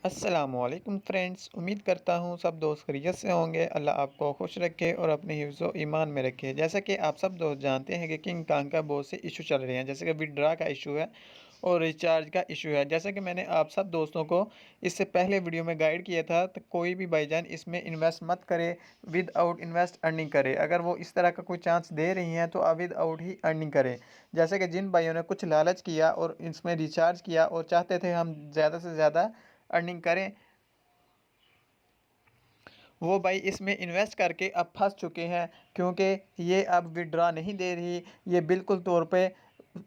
अस्सलामुअलैकुम फ्रेंड्स, उम्मीद करता हूँ सब दोस्त खैरियत से होंगे। अल्लाह आपको खुश रखे और अपने हिफ्ज़ व ईमान में रखे। जैसा कि आप सब दोस्त जानते हैं कि किंग कांग का बहुत से इशू चल रहे हैं, जैसे कि विथड्रा का इशू है और रिचार्ज का इशू है। जैसा कि मैंने आप सब दोस्तों को इससे पहले वीडियो में गाइड किया था, तो कोई भी भाईजान इसमें इन्वेस्ट मत करे, विदाउट इन्वेस्ट अर्निंग करे। अगर वो इस तरह का कोई चांस दे रही हैं तो आप विदाउट ही अर्निंग करें। जैसे कि जिन भाइयों ने कुछ लालच किया और इसमें रिचार्ज किया और चाहते थे हम ज़्यादा से ज़्यादा अर्निंग करें, वो भाई इसमें इन्वेस्ट करके अब फंस चुके हैं, क्योंकि ये अब विड्रा नहीं दे रही। ये बिल्कुल तौर पे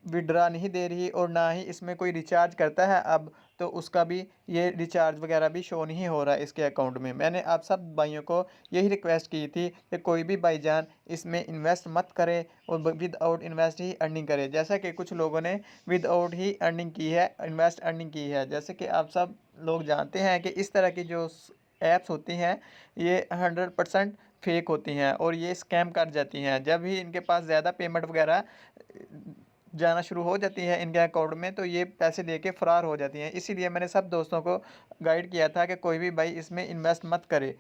विड्रा नहीं दे रही और ना ही इसमें कोई रिचार्ज करता है अब, तो उसका भी ये रिचार्ज वगैरह भी शो नहीं हो रहा है इसके अकाउंट में। मैंने आप सब भाइयों को यही रिक्वेस्ट की थी कि कोई भी भाईजान इसमें इन्वेस्ट मत करे और विदाउट इन्वेस्ट ही अर्निंग करे। जैसा कि कुछ लोगों ने विदाउट ही अर्निंग की है, इन्वेस्ट अर्निंग की है। जैसे कि आप सब लोग जानते हैं कि इस तरह की जो ऐप्स होती हैं ये 100% फेक होती हैं और ये स्कैम कर जाती हैं। जब भी इनके पास ज़्यादा पेमेंट वगैरह जाना शुरू हो जाती है इनके अकाउंट में, तो ये पैसे देके फ़रार हो जाती हैं। इसीलिए मैंने सब दोस्तों को गाइड किया था कि कोई भी भाई इसमें इन्वेस्ट मत करे।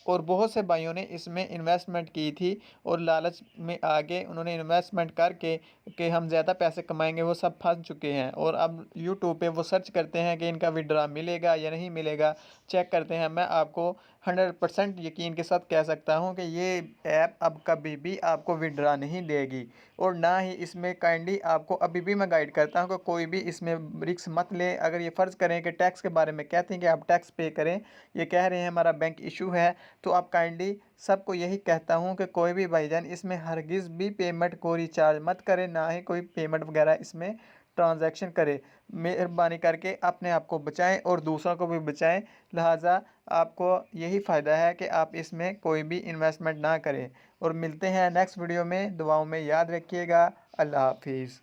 और बहुत से भाइयों ने इसमें इन्वेस्टमेंट की थी और लालच में आके उन्होंने इन्वेस्टमेंट करके कि हम ज़्यादा पैसे कमाएंगे, वो सब फंस चुके हैं। और अब यूट्यूब पे वो सर्च करते हैं कि इनका विड्रा मिलेगा या नहीं मिलेगा, चेक करते हैं। मैं आपको 100% यकीन के साथ कह सकता हूँ कि ये ऐप अब कभी भी आपको विड्रा नहीं देगी और ना ही इसमें काइंडली आपको अभी भी मैं गाइड करता हूँ कि कोई भी इसमें रिस्क मत लें। अगर ये फ़र्ज़ करें कि टैक्स के बारे में कहते हैं कि आप टैक्स पे करें, ये कह रहे हैं हमारा बैंक इशू है, तो आप काइंडली सबको यही कहता हूँ कि कोई भी भाईजान इसमें हरगिज़ भी पेमेंट को रिचार्ज मत करें, ना ही कोई पेमेंट वगैरह इसमें ट्रांजैक्शन करें। मेहरबानी करके अपने आप को बचाएं और दूसरों को भी बचाएं। लिहाजा आपको यही फ़ायदा है कि आप इसमें कोई भी इन्वेस्टमेंट ना करें। और मिलते हैं नेक्स्ट वीडियो में। दुआओं में याद रखिएगा। अल्लाह हाफिज़।